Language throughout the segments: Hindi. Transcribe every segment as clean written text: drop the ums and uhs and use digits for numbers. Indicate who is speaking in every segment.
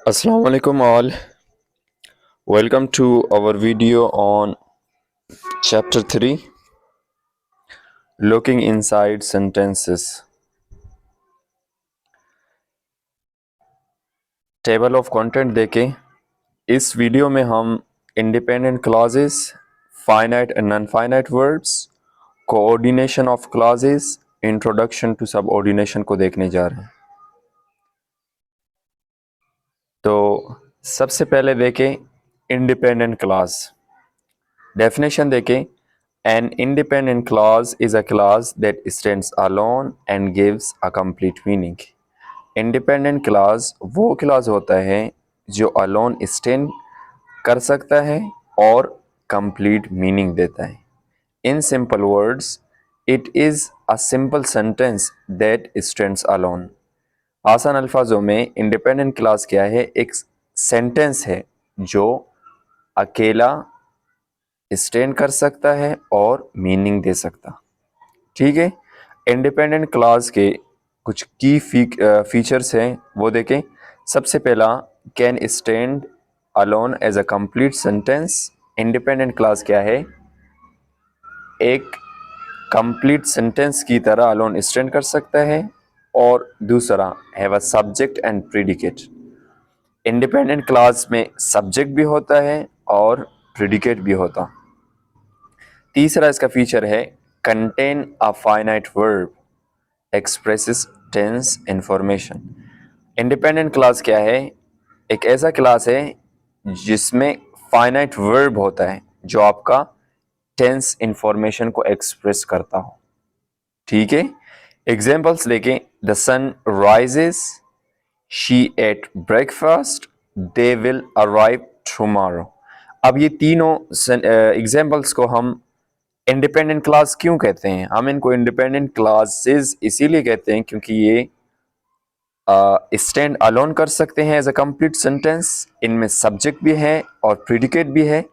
Speaker 1: Assalamu alaikum all. Welcome to our video on chapter 3 looking inside sentences. Table of content देखें। इस वीडियो में हम independent clauses, finite and non finite verbs, coordination of clauses, introduction to subordination को देखने जा रहे हैं। तो सबसे पहले देखें इंडिपेंडेंट क्लॉज। डेफिनेशन देखें, an independent clause is a clause that stands alone and gives a complete meaning. Independent clause वो clause होता है जो alone stand कर सकता है और complete meaning देता है। In simple words, it is a simple sentence that stands alone. आसान अल्फाजों में independent clause क्या है? एक sentence है जो अकेला स्टैंड कर सकता है और मीनिंग दे सकता। ठीक है। इंडिपेंडेंट क्लॉज के कुछ की फीचर्स हैं वो देखें। सबसे पहला, can stand alone as a complete sentence. Independent clause क्या है? एक कंप्लीट सेंटेंस की तरह अलोन स्टैंड कर सकता है। और दूसरा, have a subject and predicate. Independent clause में सब्जेक्ट भी होता है और प्रीडिकेट भी होता। तीसरा इसका फीचर है contain a finite verb expresses tense information. Independent clause क्या है? एक ऐसा क्लास है जिसमें फाइनाइट वर्ब होता है जो आपका टेंस इंफॉर्मेशन को एक्सप्रेस करता हो। ठीक है। एग्जाम्पल्स देखें। The sun rises, she ate breakfast, they will arrive tomorrow. अब ये तीनों एग्जाम्पल्स को हम इंडिपेंडेंट क्लास क्यों कहते हैं? हम इनको इंडिपेंडेंट क्लासेस इसीलिए कहते हैं क्योंकि ये स्टैंड अलोन कर सकते हैं एज अ कंप्लीट सेंटेंस। इनमें सब्जेक्ट भी है और प्रीडिकेट भी है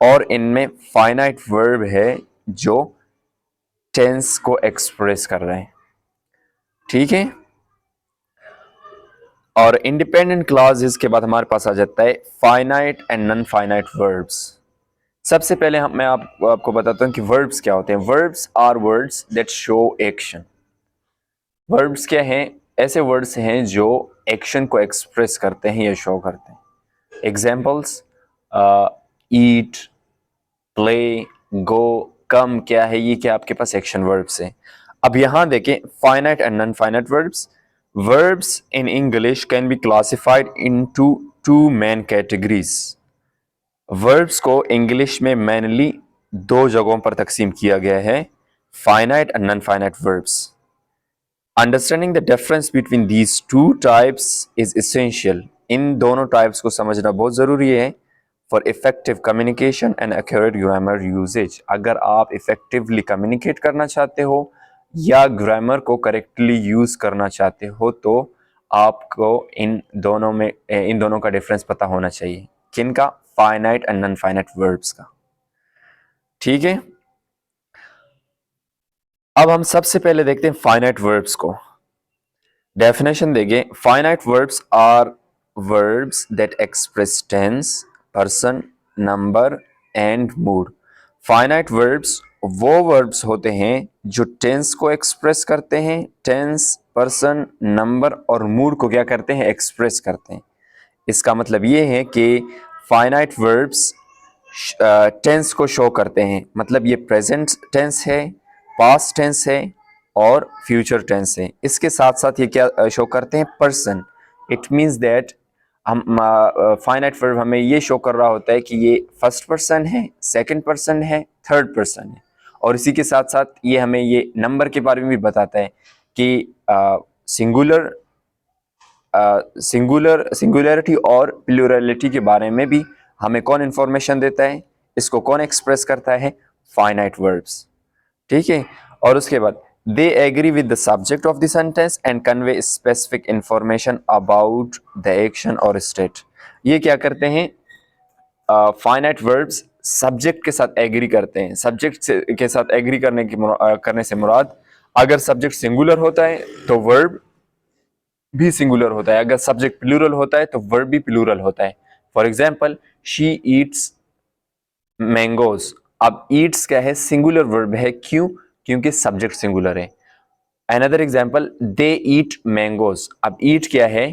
Speaker 1: और इनमें फाइनाइट वर्ब है जो टेंस को एक्सप्रेस कर रहे हैं। ठीक है। और इंडिपेंडेंट क्लॉजेस के बाद हमारे पास आ जाता है finite and non finite verbs. सबसे पहले मैं आपको बताता हूँ कि वर्ब्स क्या होते हैं। Verbs are words that show action. Verbs क्या हैं? ऐसे वर्ड्स हैं जो एक्शन को एक्सप्रेस करते हैं या शो करते हैं। एग्जाम्पल्स, ईट, प्ले, गो, कम क्या है? ये क्या आपके पास एक्शन वर्ब्स हैं। अब यहां देखें finite and non finite verbs. Verbs in English can be classified into two main categories. Verbs को इंग्लिश में मेनली दो जगहों पर तकसीम किया गया है, finite and non finite verbs. Understanding the difference between these two types is essential. इन दोनों टाइप्स को समझना बहुत ज़रूरी है for effective communication and accurate grammar usage. अगर आप इफेक्टिवली कम्युनिकेट करना चाहते हो या ग्रामर को करेक्टली यूज़ करना चाहते हो तो आपको इन दोनों का डिफरेंस पता होना चाहिए। किनका? Finite and non finite verbs का। ठीक है। अब हम सबसे पहले देखते हैं फाइनाइट वर्ब्स को। डेफिनेशन देंगे। Finite verbs are verbs that express tense, person, number and mood. Finite verbs वो वर्ब्स होते हैं जो टेंस को एक्सप्रेस करते हैं। टेंस, पर्सन, नंबर और मूड को क्या करते हैं? एक्सप्रेस करते हैं। इसका मतलब ये है कि फाइनाइट वर्ब्स टेंस को शो करते हैं। मतलब ये प्रेजेंट टेंस है, पास्ट टेंस है और फ्यूचर टेंस है। इसके साथ साथ ये क्या शो करते हैं? पर्सन। इट मीन्स दैट हम फाइनाइट वर्ब हमें ये शो कर रहा होता है कि ये फर्स्ट पर्सन है, सेकंड पर्सन है, थर्ड पर्सन है। और इसी के साथ साथ ये हमें ये नंबर के बारे में भी बताता है कि सिंगुलरिटी और प्लूरलिटी के बारे में भी हमें कौन इंफॉर्मेशन देता है? इसको कौन एक्सप्रेस करता है? Finite verbs. ठीक है। और उसके बाद they agree with the subject of the sentence and convey specific information about the action और स्टेट। ये क्या करते हैं? फाइनाइट वर्ब्स सब्जेक्ट के साथ एग्री करते हैं। सब्जेक्ट के साथ एग्री करने से मुराद, अगर सब्जेक्ट सिंगुलर होता है तो वर्ब भी सिंगुलर होता है। अगर सब्जेक्ट प्लूरल होता है तो वर्ब भी प्लूरल होता है। For example, she Yeats mangoes. अब ईट्स क्या है? सिंगुलर वर्ब है। क्यों? क्योंकि सब्जेक्ट सिंगुलर है। अनदर एग्जाम्पल, दे ईट मैंगोज। अब ईट क्या है?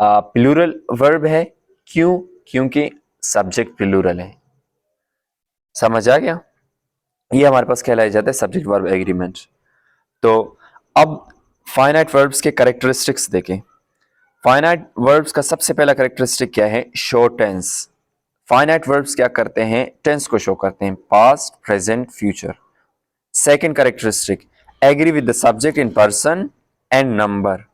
Speaker 1: प्लूरल वर्ब है। क्यों? क्योंकि सब्जेक्ट प्लूरल है। समझ आ गया? ये हमारे पास कहलाया जाता है सब्जेक्ट वर्ब एग्रीमेंट। तो अब फाइनाइट वर्ब्स के कैरेक्टरिस्टिक्स देखें। फाइनाइट वर्ब्स का सबसे पहला कैरेक्टरिस्टिक क्या है? Show tense. फाइनाइट वर्ब्स क्या करते हैं? टेंस को शो करते हैं, past, present, future. Second characteristic, agree with the subject in person and number.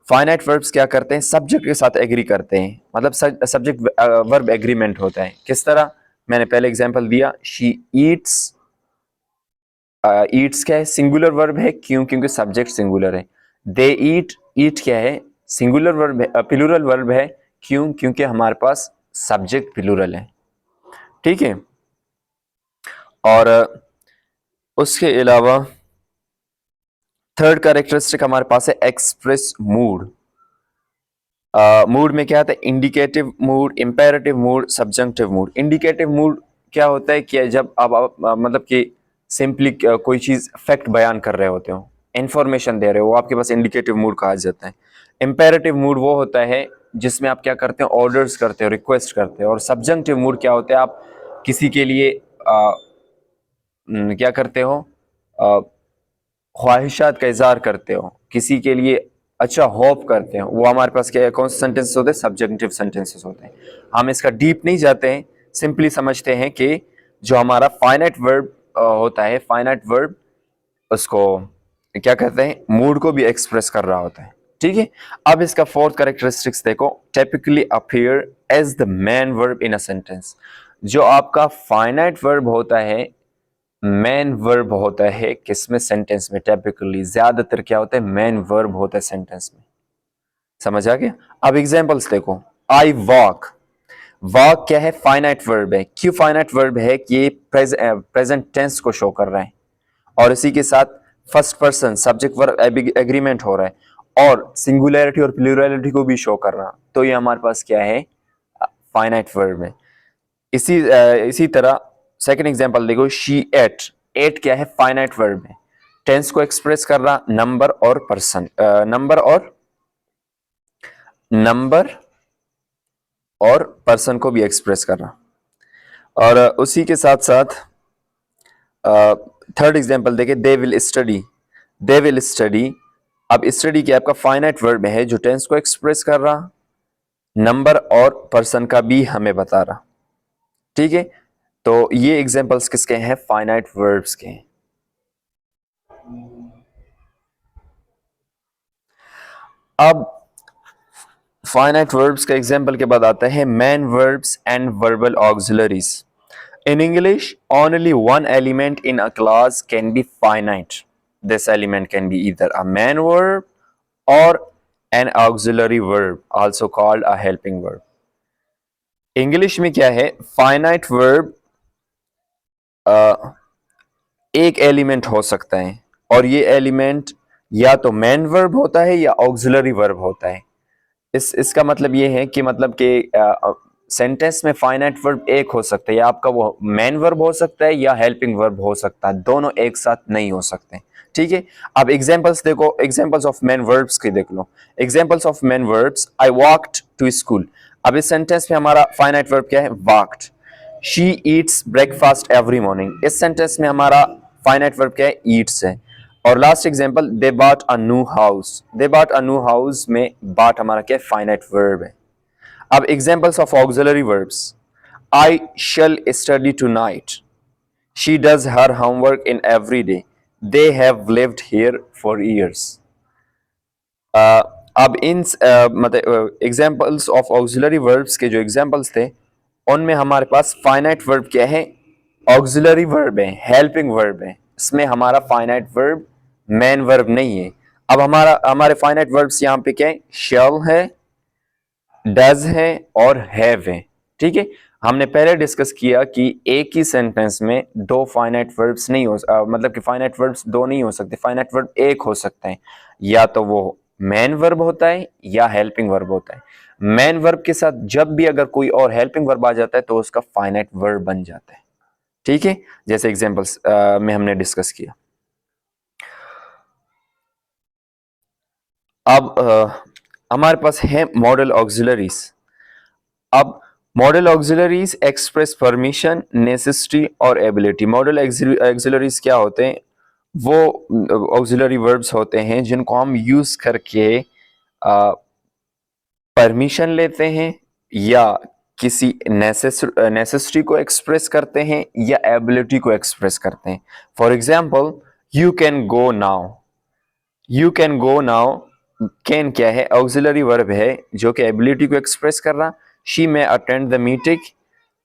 Speaker 1: Finite verbs क्या करते हैं? सब्जेक्ट के साथ एग्री करते हैं, मतलब सब्जेक्ट वर्ब एग्रीमेंट होता है। किस तरह? मैंने पहले एग्जांपल दिया, शी ईट्स। ईट्स क्या है? सिंगुलर वर्ब है। क्यों? क्योंकि सब्जेक्ट सिंगुलर है। दे ईट, ईट क्या है? सिंगुलर वर्ब है, प्लूरल वर्ब है। क्यों? क्योंकि हमारे पास सब्जेक्ट प्लूरल है। ठीक है। और उसके अलावा थर्ड कैरेक्टरिस्टिक हमारे पास है एक्सप्रेस मूड। मूड में क्या आता है? Indicative mood, imperative mood, subjunctive mood. Indicative mood क्या होता है कि जब आप मतलब कि सिंपली कोई चीज फैक्ट बयान कर रहे होते हो, इंफॉर्मेशन दे रहे हो, वो आपके पास इंडिकेटिव मूड कहा जाता है। इंपेरेटिव मूड वो होता है जिसमें आप क्या करते हो? ऑर्डर्स करते हो, रिक्वेस्ट करते हो। और सब्जंक्टिव मूड क्या होता है? आप किसी के लिए क्या करते हो? ख्वाहिशात का इजहार करते हो, किसी के लिए अच्छा होप करते हो। वो हमारे पास क्या है? कौन से सेंटेंसेस होते हैं? सब्जेक्टिव सेंटेंसेस होते हैं। हम इसका डीप नहीं जाते हैं, सिंपली समझते हैं कि जो हमारा फाइनाइट वर्ब होता है, फाइनाइट वर्ब उसको क्या कहते हैं? मूड को भी एक्सप्रेस कर रहा होता है। ठीक है। अब इसका फोर्थ कैरेक्टरिस्टिक्स देखो, typically appear as the main verb in a sentence. जो आपका फाइनाइट वर्ब होता है, मेन वर्ब होता है किसमें? सेंटेंस में। टिपिकली ज्यादातर क्या होता है? मेन वर्ब होता है सेंटेंस में। समझ आ गया? अब एग्जांपल्स देखो। I walk. वॉक क्या है? फाइनाइट वर्ब है। क्यों फाइनाइट वर्ब है? कि ये प्रेजेंट टेंस को शो कर रहा है, और इसी के साथ first person subject verb agreement हो रहा है, और सिंगुलैरिटी और प्लूरलिटी को भी शो कर रहा। तो ये हमारे पास क्या है? फाइनाइट वर्ब है। इसी तरह सेकंड एग्जांपल देखो, शी एट। एट क्या है? फाइनाइट वर्ब है, टेंस को एक्सप्रेस कर रहा, नंबर और पर्सन, नंबर और पर्सन को भी एक्सप्रेस कर रहा। और उसी के साथ साथ थर्ड एग्जांपल देखें, they will study. They will study. अब स्टडी क्या? आपका फाइनाइट वर्ब है जो टेंस को एक्सप्रेस कर रहा, नंबर और पर्सन का भी हमें बता रहा। ठीक है। तो ये एग्जांपल्स किसके हैं? फाइनाइट वर्ब्स के हैं। अब फाइनाइट वर्ब्स का एग्जांपल के बाद आता है main verbs and verbal auxiliaries. In English, only one element in a clause can be finite. This element can be either a main verb or an auxiliary verb, also called a helping verb. English में क्या है? फाइनाइट वर्ब एक एलिमेंट हो सकता है, और ये एलिमेंट या तो मेन वर्ब होता है या ऑक्सिलरी वर्ब होता है। इसका मतलब ये है कि मतलब कि सेंटेंस में फाइनाइट वर्ब एक हो सकता है, या आपका वो मेन वर्ब हो सकता है या हेल्पिंग वर्ब हो सकता है, दोनों एक साथ नहीं हो सकते। ठीक है। अब एग्जांपल्स देखो, एग्जांपल्स ऑफ मेन वर्ब्स की देख लो। Examples of main verbs, I walked to school. अब इस सेंटेंस में हमारा फाइनाइट वर्ब क्या है? Walked. She eats breakfast every morning. इस सेंटेंस में हमारा फाइनाइट वर्ब क्या है? ईट्स है। और last example, they bought a new house. They bought a new house में बॉट हमारा क्या है? फाइनाइट वर्ब है। अब examples of auxiliary verbs, I shall study tonight. She does her homework in every day. They have lived here for years. अब इन मतलब एग्जांपल्स ऑफ ऑक्सिलरी वर्ब्स के जो एग्जांपल्स थे, उनमें हमारे पास फाइनाइट वर्ब क्या है? ऑक्सिलरी वर्ब है, हेल्पिंग वर्ब है। इसमें हमारा फाइनाइट वर्ब मेन वर्ब नहीं है। अब हमारे फाइनाइट वर्ब्स यहाँ पे क्या है? शैल है, डज है और हैव है। ठीक है। हमने पहले डिस्कस किया कि एक ही सेंटेंस में दो फाइनाइट वर्ब्स नहीं हो मतलब कि फाइनाइट वर्ब्स दो नहीं हो सकते, फाइनाइट वर्ब एक हो सकते हैं। या तो वो मेन वर्ब होता है या हेल्पिंग वर्ब होता है। मेन वर्ब के साथ जब भी अगर कोई और हेल्पिंग वर्ब आ जाता है तो उसका फाइनाइट वर्ब बन जाता है। ठीक है, जैसे एग्जांपल्स में हमने डिस्कस किया। अब हमारे पास है मॉडल ऑक्सिलरीज। अब model auxiliaries express permission, necessity और एबिलिटी। मॉडल ऑक्सिलरीज क्या होते हैं? वो ऑक्सिलरी वर्ब्स होते हैं जिनको हम यूज करके परमिशन लेते हैं या किसी नेसेसिटी को एक्सप्रेस करते हैं या एबिलिटी को एक्सप्रेस करते हैं। For example, you can go now. You can go now, can क्या है? ऑक्सिलरी वर्ब है जो कि एबिलिटी को एक्सप्रेस कर रहा। She may attend the meeting,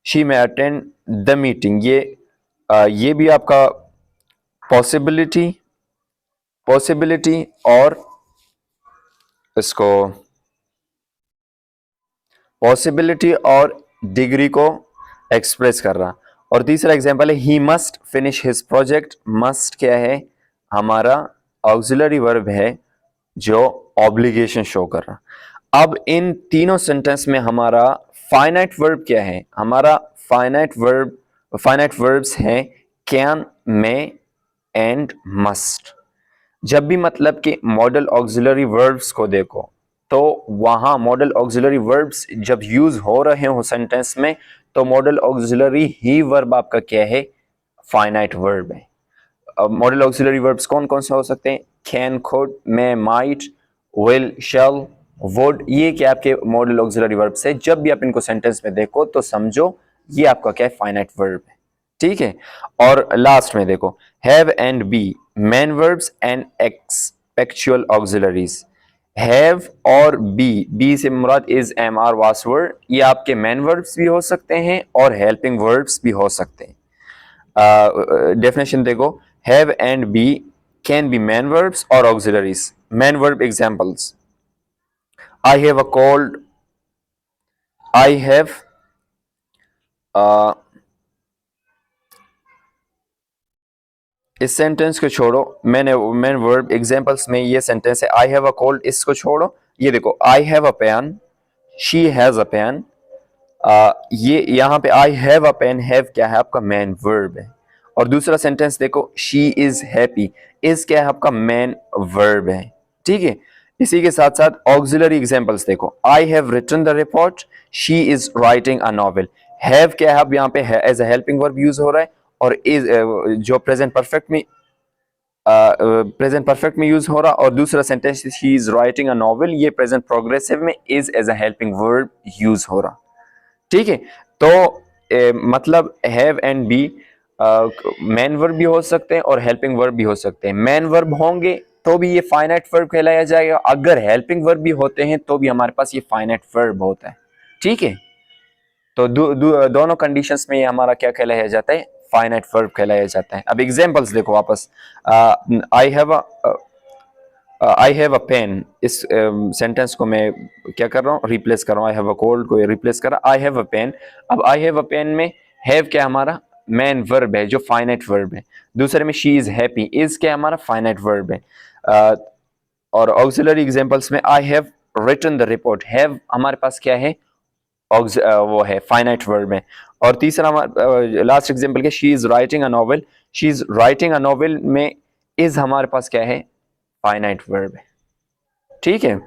Speaker 1: she may attend the meeting, ये भी आपका पॉसिबिलिटी और इसको पॉसिबिलिटी और डिग्री को एक्सप्रेस कर रहा। और तीसरा एग्जांपल है he must finish his project. Must क्या है? हमारा ऑक्सिलरी वर्ब है जो ऑब्लिगेशन शो कर रहा। अब इन तीनों सेंटेंस में हमारा फाइनाइट वर्ब क्या है? हमारा फाइनाइट वर्ब्स हैं कैन, मे एंड मस्ट। जब भी मतलब कि मॉडल ऑक्सिलरी वर्ब्स को देखो तो वहां मॉडल ऑक्सिलरी वर्ब्स जब यूज हो रहे हो सेंटेंस में तो मॉडल ऑक्सिलरी ही वर्ब आपका क्या है? फाइनाइट वर्ब है। अब मॉडल ऑक्सिलरी वर्ब्स कौन कौन से हो सकते हैं? Can, could, may, might, will, shall, would, ये क्या आपके मॉडल ऑक्सिलरी वर्ब्स है। जब भी आप इनको सेंटेंस में देखो तो समझो ये आपका क्या है? फाइनाइट वर्ब है। ठीक है। और लास्ट में देखो, have and be main verbs and एक्सपेक्चुअल ऑक्सिलरीज। हैव और बी से मुराद is, am, are, was were, ये आपके मेन वर्ब्स भी हो सकते हैं और हेल्पिंग वर्ब्स भी हो सकते हैं। डेफिनेशन देखो, have and be can be main verbs और auxiliaries. Main verb examples, I have a cold, I have इस सेंटेंस को छोड़ो, मैंने मेन वर्ब एग्जांपल्स में ये सेंटेंस है आई हैव अ कोल्ड, इसको छोड़ो। ये देखो, I have a pen, she has a pen. ये यहाँ पे I have a pen, have क्या है? आपका मेन वर्ब है। और दूसरा सेंटेंस देखो, शी इज हैप्पी, इज क्या है? आपका मेन वर्ब है। ठीक है। इसी के साथ साथ ऑक्सिलरी एग्जांपल्स देखो, I have written the report, she is writing a novel. Have क्या है? अब यहाँ पे as a helping verb use हो रहा है और इज जो प्रेजेंट परफेक्ट में यूज हो रहा। और दूसरा sentence, she is writing a novel, ये प्रेजेंट प्रोग्रेसिव में is as a helping verb use हो रहा। ठीक है। तो मतलब have and be main verb भी हो सकते हैं और हेल्पिंग वर्ब भी हो सकते हैं। मेन वर्ब होंगे तो भी ये फाइनाइट वर्ब कहलाया जाएगा, अगर हेल्पिंग वर्ब भी होते हैं तो भी हमारे पास ये फाइनाइट वर्ब होता है। ठीक है। तो दोनों कंडीशंस में ये हमारा क्या कहलाया जाता है? फाइनाइट वर्ब कहलाया जाता है। अब एग्जांपल्स देखो वापस, आई हैव अ पेन, इस सेंटेंस को मैं क्या कर रहा हूँ? रिप्लेस कर रहा हूँ। आई हैव अ कोल्ड को रिप्लेस कर रहा, आई हैव अ पेन। अब आई हैव अ पेन में हैव क्या हमारा? मेन वर्ब है जो फाइनाइट वर्ब है। दूसरे में शी इज हैप्पी, इज क्या हमारा? फाइनाइट वर्ब है। और ऑक्सिलरी एग्जांपल्स में I have written the report, have हमारे पास क्या है? वो है फाइनाइट वर्ब है। और तीसरा हमारा लास्ट एग्जांपल के, she is writing a novel, she is writing a novel में इज हमारे पास क्या है? फाइनाइट वर्ब है। ठीक है।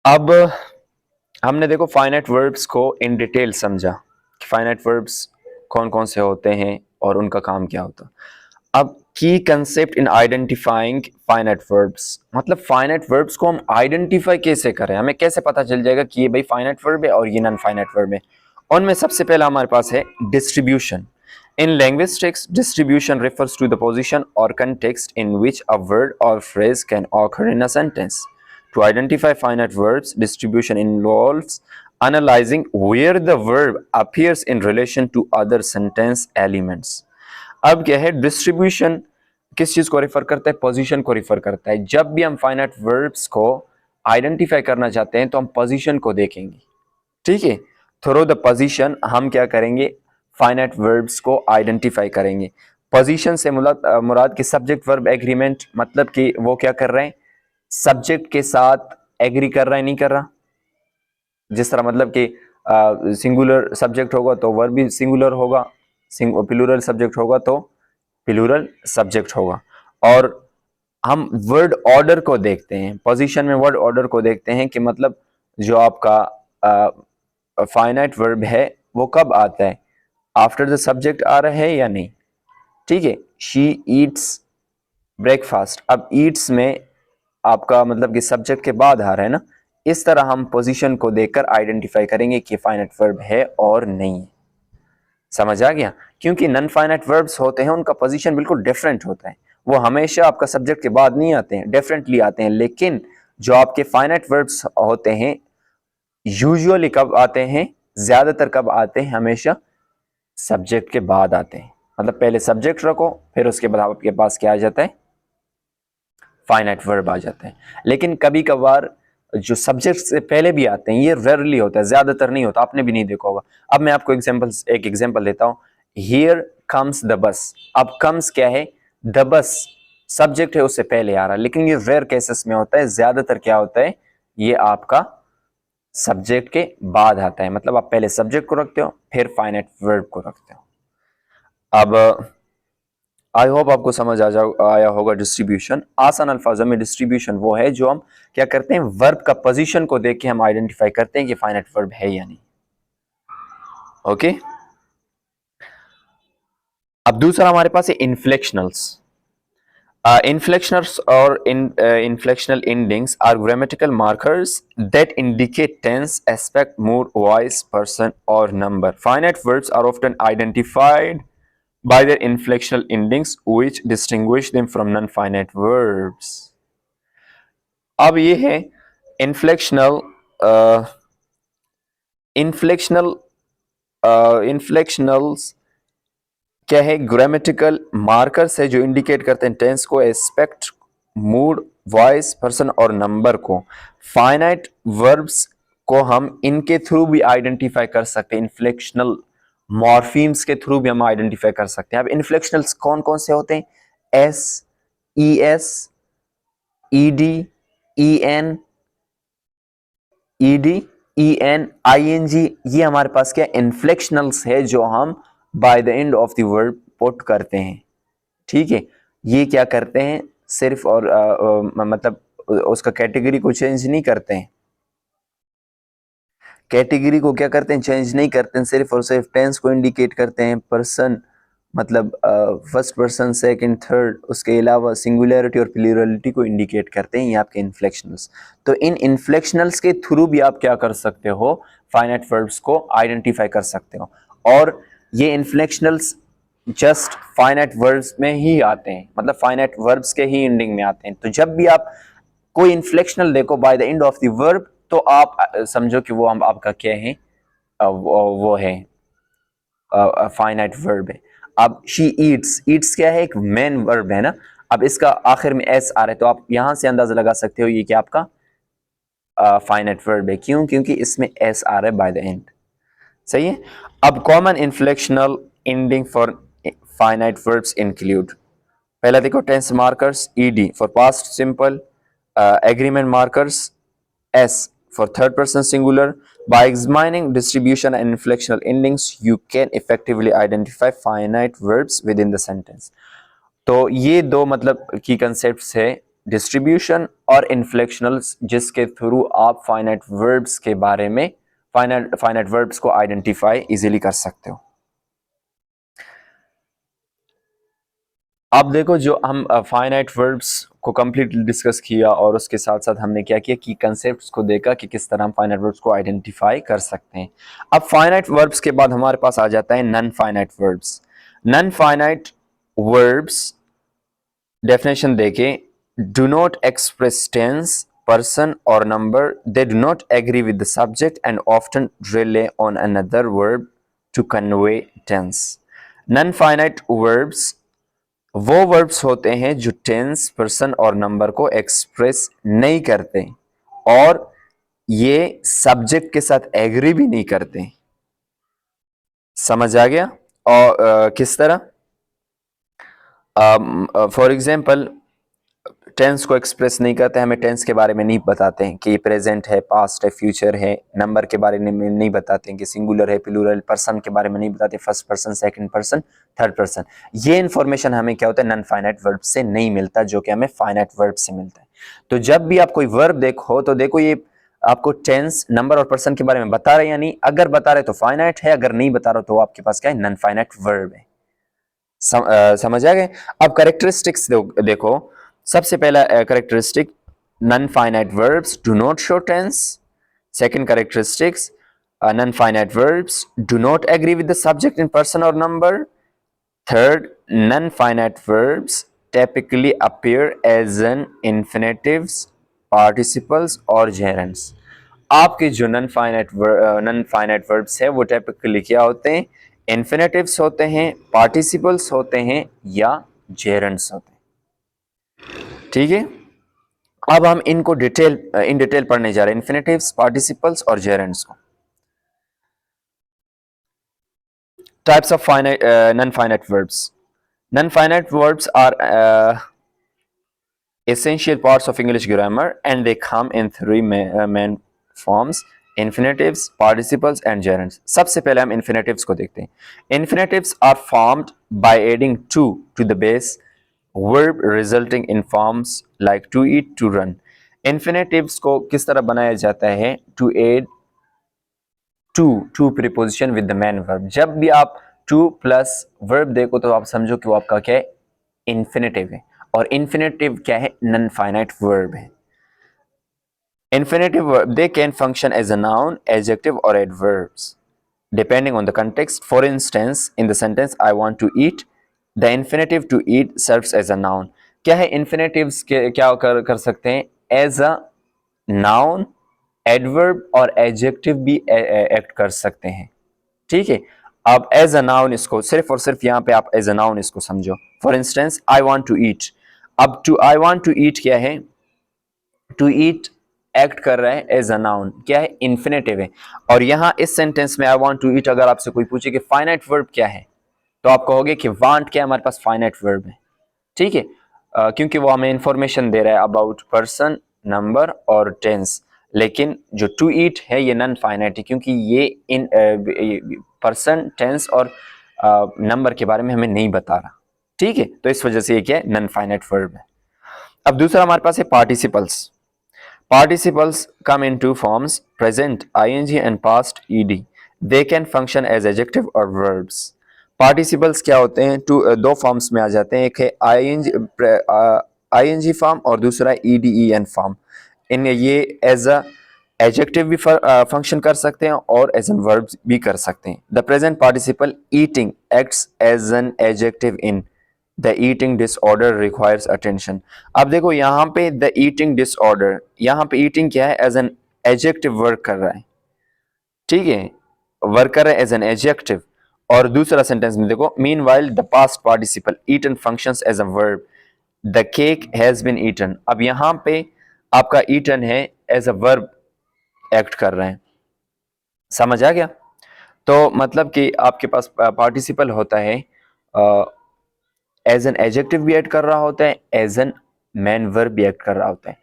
Speaker 1: अब हमने देखो फाइनाइट वर्ब्स को इन डिटेल समझा कि फाइनाइट वर्ब्स कौन कौन से होते हैं और उनका काम क्या होता है। अब की concept in identifying finite verbs, मतलब फाइनाइट वर्ब्स को हम आइडेंटिफाई कैसे करें, हमें कैसे पता चल जाएगा कि ये भाई फाइनाइट वर्ब है और ये नॉन फाइनाइट वर्ब है। उनमें सबसे पहला हमारे पास है distribution. In linguistics, distribution refers to the position or context in which a word or phrase can occur in a sentence. To identify finite verbs, distribution involves analyzing where the verb appears in relation to other sentence elements. अब क्या है? डिस्ट्रीब्यूशन किस चीज को रिफर करता है? पोजीशन को रिफर करता है। जब भी हम फाइनाइट वर्ब्स को आइडेंटिफाई करना चाहते हैं तो हम पोजीशन को देखेंगे। ठीक है। थ्रू द पोजीशन हम क्या करेंगे? फाइनाइट वर्ब्स को आइडेंटिफाई करेंगे। पोजीशन से मुराद की सब्जेक्ट वर्ब एग्रीमेंट, मतलब कि वो क्या कर रहे हैं, सब्जेक्ट के साथ एग्री कर रहा है, नहीं कर रहा। जिस तरह मतलब कि सिंगुलर सब्जेक्ट होगा तो वर्ब भी सिंगुलर होगा, प्लूरल सब्जेक्ट होगा तो प्लूरल सब्जेक्ट होगा। और हम वर्ड ऑर्डर को देखते हैं, पोजीशन में वर्ड ऑर्डर को देखते हैं कि मतलब जो आपका फाइनाइट वर्ब है वो कब आता है, आफ्टर द सब्जेक्ट आ रहा है या नहीं। ठीक है, शी ईट्स ब्रेकफास्ट, अब ईट्स में आपका मतलब कि सब्जेक्ट के बाद आ रहा है ना। इस तरह हम पोजीशन को देखकर आइडेंटिफाई करेंगे कि फाइनाइट वर्ब है और नहीं है। समझ आ गया? क्योंकि नॉन फाइनाइट वर्ब्स होते हैं उनका पोजीशन बिल्कुल डिफरेंट होता है, वो हमेशा आपका सब्जेक्ट के बाद नहीं आते हैं, डिफरेंटली आते हैं। लेकिन जो आपके फाइनाइट वर्ब्स होते हैं यूजुअली कब आते हैं, ज्यादातर कब आते हैं, हमेशा सब्जेक्ट के बाद आते हैं। मतलब पहले सब्जेक्ट रखो फिर उसके बाद आपके पास क्या आ जाता है, फाइनाइट वर्ब आ जाता है। लेकिन कभी कभार जो सब्जेक्ट से पहले भी आते हैं, ये रेयरली होता है, ज्यादातर नहीं होता, आपने भी नहीं देखा होगा। अब मैं आपको एक एग्जांपल देता हूं, हियर कम्स द बस। अब कम्स क्या है, द बस सब्जेक्ट है उससे पहले आ रहा है, लेकिन ये रेयर केसेस में होता है। ज्यादातर क्या होता है, ये आपका सब्जेक्ट के बाद आता है, मतलब आप पहले सब्जेक्ट को रखते हो फिर फाइनाइट वर्ब को रखते हो। अब आई होप आपको समझ आया होगा डिस्ट्रीब्यूशन। आसान अल्फाजों में डिस्ट्रीब्यूशन वो है जो हम क्या करते हैं, वर्ब का पोजीशन को देख के हम आइडेंटिफाई करते हैं कि फाइनाइट वर्ब है या नहीं। ओके, अब दूसरा हमारे पास है इन्फ्लेक्शनल्स। Inflectionals or inflectional endings are grammatical markers that indicate tense, aspect, mood, voice, person, or number. Finite verbs are often identified by their inflectional endings, which distinguish them from non-finite verbs. अब ये है इन्फ्लेक्शनल इन्फ्लेक्शनल इन्फ्लेक्शनल्स क्या है, ग्रामेटिकल मार्कर्स है जो इंडिकेट करते हैं टेंस को, एस्पेक्ट, मूड, वॉइस, पर्सन और नंबर को। फाइनाइट वर्ब्स को हम इनके थ्रू भी आइडेंटिफाई कर सकते हैं, इन्फ्लेक्शनल मॉर्फीम्स के थ्रू भी हम आइडेंटिफाई कर सकते हैं। अब इन्फ्लेक्शनल्स कौन कौन से होते हैं, S, E S, E D, E N, E D, E N, I N G, ये हमारे पास क्या इन्फ्लेक्शनल्स है जो हम by the end of the word put करते हैं। ठीक है, ये क्या करते हैं सिर्फ और मतलब उसका कैटेगरी को चेंज नहीं करते हैं, कैटेगरी को क्या करते हैं, चेंज नहीं करते हैं, सिर्फ और सिर्फ टेंस को इंडिकेट करते हैं, पर्सन मतलब फर्स्ट पर्सन, सेकंड, थर्ड, उसके अलावा सिंगुलरिटी और प्लूरलिटी को इंडिकेट करते हैं, ये आपके इन्फ्लेक्शनल्स। तो इन इन्फ्लेक्शनल्स के थ्रू भी आप क्या कर सकते हो, फाइनाइट वर्ब्स को आइडेंटिफाई कर सकते हो। और ये इन्फ्लेक्शनल्स जस्ट फाइनाइट वर्ब्स में ही आते हैं, मतलब फाइनाइट वर्ब्स के ही एंडिंग में आते हैं। तो जब भी आप कोई इन्फ्लेक्शनल देखो bye the end of the verb, तो आप समझो कि वो हम आपका क्या है, वो है फाइनाइट वर्ब है। अब शी ईट्स, ईट्स क्या है, एक मेन वर्ब है ना। अब इसका आखिर में एस आ रहा है, तो आप यहां से अंदाजा लगा सकते हो ये क्या आपका फाइनाइट वर्ब है। क्यों, क्योंकि इसमें एस आ रहा है बाय द एंड। सही है। अब common inflectional ending for finite verbs include, पहला देखो tense markers, ED for past simple, agreement markers, S for third person singular. By examining distribution and inflectional endings, you can effectively identify finite verbs within the sentence. तो ये दो मतलब की कंसेप्ट्स है, डिस्ट्रीब्यूशन और इन्फ्लेक्शनल्स, जिसके थ्रू आप फाइनाइट वर्ब्स के बारे में फाइनाइट वर्ब्स को आइडेंटिफाई इजीली कर सकते हो। अब देखो जो हम फाइनाइट वर्ब्स को कंप्लीटली डिस्कस किया और उसके साथ साथ हमने क्या किया कि कंसेप्ट्स को देखा कि किस तरह हम फाइनाइट वर्ब्स को आइडेंटिफाई कर सकते हैं। अब फाइनाइट वर्ब्स के बाद हमारे पास आ जाता है non finite verbs. Non finite verbs definition देखें, do not express tense, person or number, they do not agree with the subject and often rely on another verb to convey tense. Non-finite verbs वो वर्ब्स होते हैं जो टेंस, पर्सन और नंबर को एक्सप्रेस नहीं करते और ये सब्जेक्ट के साथ एग्री भी नहीं करते। समझ आ गया? और किस तरह, फॉर एग्जाम्पल टेंस को एक्सप्रेस नहीं करते, हमें टेंस के बारे में नहीं बताते हैं कि प्रेजेंट है, पास्ट है, फ्यूचर है, नंबर के बारे में नहीं बताते हैं कि सिंगुलर है, प्लूरल, पर्सन के बारे में नहीं बताते, first person, second person, third person. ये इन्फॉर्मेशन हमें क्या होता है, नॉन फाइनाइट वर्ब से नहीं मिलता, जो कि हमें फाइनाइट वर्ब से मिलता है। तो जब भी आप कोई वर्ब देखो तो देखो ये आपको टेंस, नंबर और पर्सन के बारे में बता रहे या नहीं। अगर बता रहे तो फाइनाइट है, अगर नहीं बता रहे तो आपके पास क्या है, नॉन फाइनाइट वर्ब है। समझ आ गए। अब कैरेक्टरिस्टिक्स देखो। सबसे पहला characteristic, non finite verbs do not show tense. Second characteristics, non finite verbs do not agree with the subject in person और number. Third, non finite verbs typically appear as an infinitives, participles और gerunds। आपके जो नॉन फाइनाइट वर्ब्स है वो टाइपिकली क्या होते हैं, इन्फिनेटिव्स होते हैं, पार्टिसिपल्स होते हैं या जेरंड्स होते हैं। ठीक है, अब हम इनको इन डिटेल पढ़ने जा रहे हैं, इन्फिनेटिव्स, पार्टिसिपल्स और जेरंड्स को। Types of non finite verbs. Non finite verbs are essential parts of English grammar and they come in three main forms: infinitives, participles and gerunds। सबसे पहले हम infinitives को देखते हैं। Infinitives are formed by adding to the base verb resulting in forms like to eat, to run। Infinitives को किस तरह बनाया जाता है, to add to preposition with the main verb। जब भी आप to plus verb देखो तो आप समझो कि वो आपका क्या है, इंफिनिटिव है। और इंफिनिटिव क्या है, नॉन फाइनाइट वर्ब है। Infinitive verb, they can function as a noun, adjective or adverbs depending on the context। For instance, in the sentence I want to eat, the infinitive to eat serves as a noun। क्या है, infinitives क्या कर सकते हैं, as a noun, adverb और adjective भी एक्ट कर सकते हैं। ठीक है, अब एज अ नाउन इसको सिर्फ और सिर्फ यहाँ पे आप एज अ नाउन इसको समझो। For instance I want to eat. अब to I want to eat क्या है, टू ईट एक्ट कर रहा है एज अ नाउन, क्या है, इन्फिनेटिव है। और यहाँ इस सेंटेंस में आई वांट टू ईट अगर आपसे कोई पूछे कि फाइनाइट वर्ब क्या है, तो आप कहोगे कि वांट क्या है, हमारे पास फाइनाइट वर्ब है। ठीक है, क्योंकि वो हमें इंफॉर्मेशन दे रहा है अबाउट पर्सन, नंबर और टेंस। लेकिन जो टू ईट है ये नॉन फाइनाइट है, क्योंकि ये इन पर्सन, टेंस और नंबर के बारे में हमें नहीं बता रहा। ठीक है, तो इस वजह से ये क्या है, नॉन फाइनाइट वर्ब है। अब दूसरा हमारे पास है participles. Participles come in two forms: present ing and past ed। They can function as adjective or verbs। Participles क्या होते हैं, दो फॉर्म्स में आ जाते हैं, एक है ing फॉर्म और दूसरा eden फॉर्म। इन ये एज अ एडजेक्टिव भी फंक्शन कर सकते हैं और एज एन वर्ब भी कर सकते हैं। The present participle eating acts as an adjective in the eating disorder requires attention. अब देखो यहाँ पे द ईटिंग डिसऑर्डर, यहाँ पे ईटिंग क्या है, एज एन एडजेक्टिव वर्क कर रहा है। ठीक है, वर्क कर रहा है एज एन एडजेक्टिव। और दूसरा सेंटेंस में देखो, meanwhile the past participle eaten functions as a verb, the cake has been eaten. अब यहाँ पे आपका ईटन है एज अ वर्ब एक्ट कर रहे हैं। समझ आ गया। तो मतलब कि आपके पास पार्टिसिपल होता है एज एन एडजेक्टिव भी एक्ट कर रहा होता है, एज एन मैन वर्ब भी एक्ट कर रहा होता है।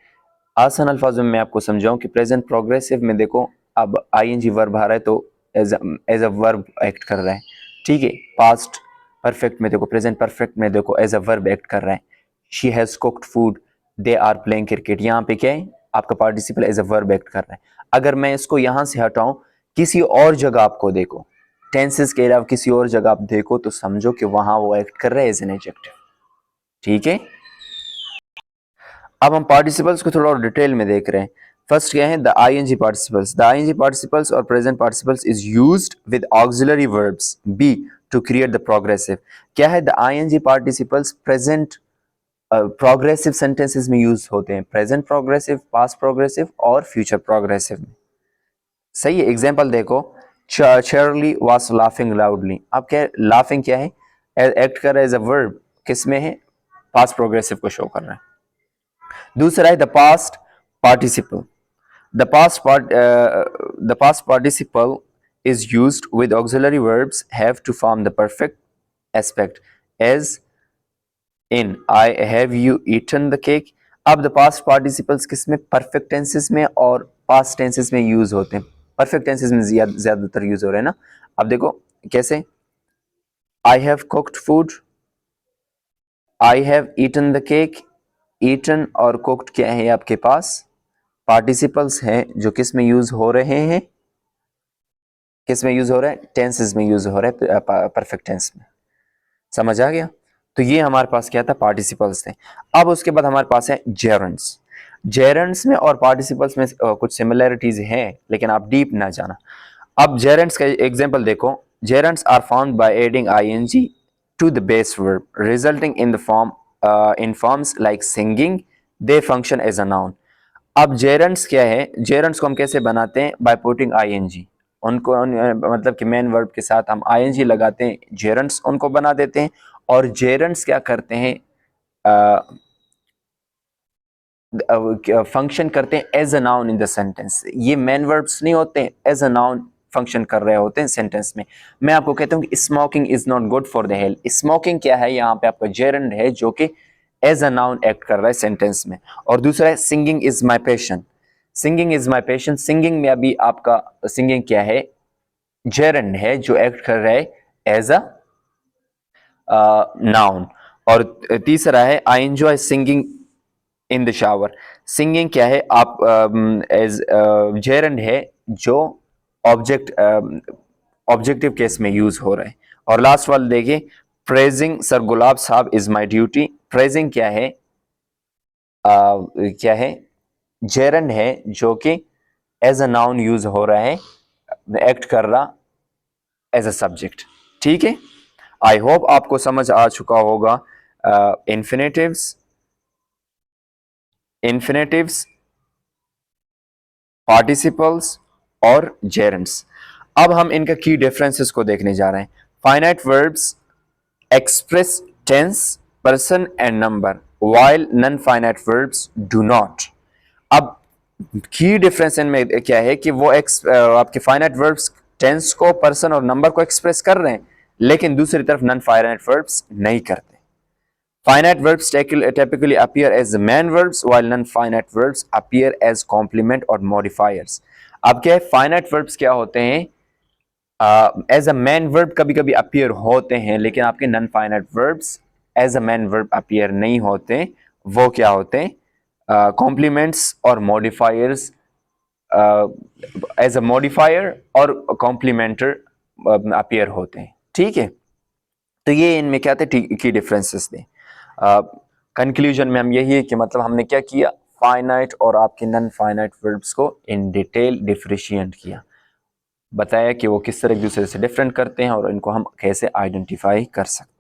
Speaker 1: आसान अल्फाजों में मैं आपको समझाऊं कि प्रेजेंट प्रोग्रेसिव में देखो, अब आईएनजी वर्ब आ रहा है तो एज अ वर्ब एक्ट कर रहा है। ठीक है, पास्ट परफेक्ट में देखो, प्रेजेंट परफेक्ट में देखो एज अ वर्ब एक्ट कर रहा है। She has cooked food, they are playing cricket. यहाँ पे क्या है, आपका participle as a verb act कर रहा है। अगर मैं इसको यहाँ से हटाऊं, किसी और जगह आपको देखो, टेंसेस के अलावा किसी और जगह आप देखो, तो समझो कि वहां वो एक्ट कर रहा है एज एन एडजेक्टिव। ठीक है, अब हम पार्टिसिपल्स को थोड़ा और डिटेल में देख रहे हैं। फर्स्ट क्या है, the ING participles. The ING participles और present participles is used with auxiliary verbs be to create the progressive. क्या है, the ING participles present progressive sentences में यूज होते हैं, प्रेजेंट प्रोग्रेसिव, पास्ट प्रोग्रेसिव और फ्यूचर प्रोग्रेसिव में। सही है, एग्जांपल देखो, चार्ली वाज लाफिंग लाउडली। अब क्या है, लाफिंग क्या है, एक्ट कर रहा है एज अ वर्ब, किस में है, पास्ट प्रोग्रेसिव को शो कर रहा है। दूसरा है the past participle. The past participle is used with auxiliary verbs have to form the perfect aspect as in, I have you eaten the cake. अब द पास्ट पार्टिसिपल्स किस में, परफेक्ट टेंसेस में और पास्ट टेंसेस में यूज होते हैं। परफेक्ट टेंसेस में ज्यादातर यूज हो रहे हैं ना। अब देखो कैसे, I have cooked food, I have eaten the cake. Eaten और कुक्ड क्या है आपके पास, पार्टिसिपल्स हैं जो किस में यूज हो रहे हैं, किस में यूज हो रहा है, टेंसेस में यूज हो रहा है, परफेक्ट टेंस में। समझ आ गया। तो ये हमारे पास क्या था, पार्टिसिपल्स थे। अब उसके बाद हमारे पास है जेरेंड्स। जेरेंड्स में और पार्टिसिपल्स में कुछ सिमिलरिटीज हैं, लेकिन आप डीप ना जाना। अब जेरेंड्स का एग्जांपल देखो, gerunds are found by adding ING to the base verb resulting in the form in forms like singing, they function as a noun. अब जेरेंड्स क्या है, जेरेंड्स को हम कैसे बनाते हैं, बाय पुटिंग आईएनजी। उनको मतलब कि मेन वर्ब के साथ हम आईएनजी लगाते हैं, जेरेंड्स उनको बना देते हैं। और जेरेंड्स क्या करते हैं, फंक्शन करते हैं as a noun in the sentence. ये मेन वर्ब्स नहीं होते हैं, एज अ नाउन फंक्शन कर रहे होते हैं सेंटेंस में। मैं आपको कहता हूँ कि smoking is not good for the health. Smoking क्या है, यहाँ पे आपका जेरेंड है जो कि एज अ नाउन एक्ट कर रहा है सेंटेंस में। और दूसरा है singing is my passion. Singing is my passion, singing में अभी आपका सिंगिंग क्या है, जेरेंड है जो एक्ट कर रहा है एज अ नाउन। और तीसरा है I enjoy singing in the shower. Singing क्या है, आप एज जेरेंड है जो ऑब्जेक्ट ऑब्जेक्टिव केस में यूज हो रहा है। और लास्ट वाला देखिए, प्रेजिंग सर गुलाब साहब इज माई ड्यूटी। प्रेजिंग क्या है, क्या है, जेरेंड है जो कि एज अ नाउन यूज हो रहा है, एक्ट कर रहा एज अ सब्जेक्ट। ठीक है, आई होप आपको समझ आ चुका होगा इन्फिनेटिव्स, इन्फिनेटिव्स, पार्टिसिपल्स और जेरेंड्स। अब हम इनका की डिफरेंसेस को देखने जा रहे हैं। Finite verbs express tense, person and number, while non finite verbs do not. अब की डिफरेंस इनमें क्या है कि वो आपके फाइनाइट वर्ब्स टेंस को, पर्सन और नंबर को एक्सप्रेस कर रहे हैं, लेकिन दूसरी तरफ नॉन फाइनाइट वर्ब्स नहीं करते। Finite verbs typically appear as main verbs while non-finite verbs appear as complement or modifiers. अब क्या है, finite verbs क्या होते हैं, एज अ मैन वर्ब कभी कभी अपीयर होते हैं, लेकिन आपके non finite verbs as a main verb appear नहीं होते। वो क्या होते हैं, कॉम्प्लीमेंट्स और मॉडिफायर्स, एज अ मॉडिफायर और कॉम्प्लीमेंटर अपीयर होते हैं। ठीक है, तो ये इनमें क्या थे, की डिफरेंसेस थे। कंक्लूजन में हम यही है कि मतलब हमने क्या किया, फाइनाइट और आपके नॉन फाइनाइट वर्ब्स को इन डिटेल डिफरेंशिएट किया, बताया कि वो किस तरह एक दूसरे से डिफरेंट करते हैं और इनको हम कैसे आइडेंटिफाई कर सकते हैं।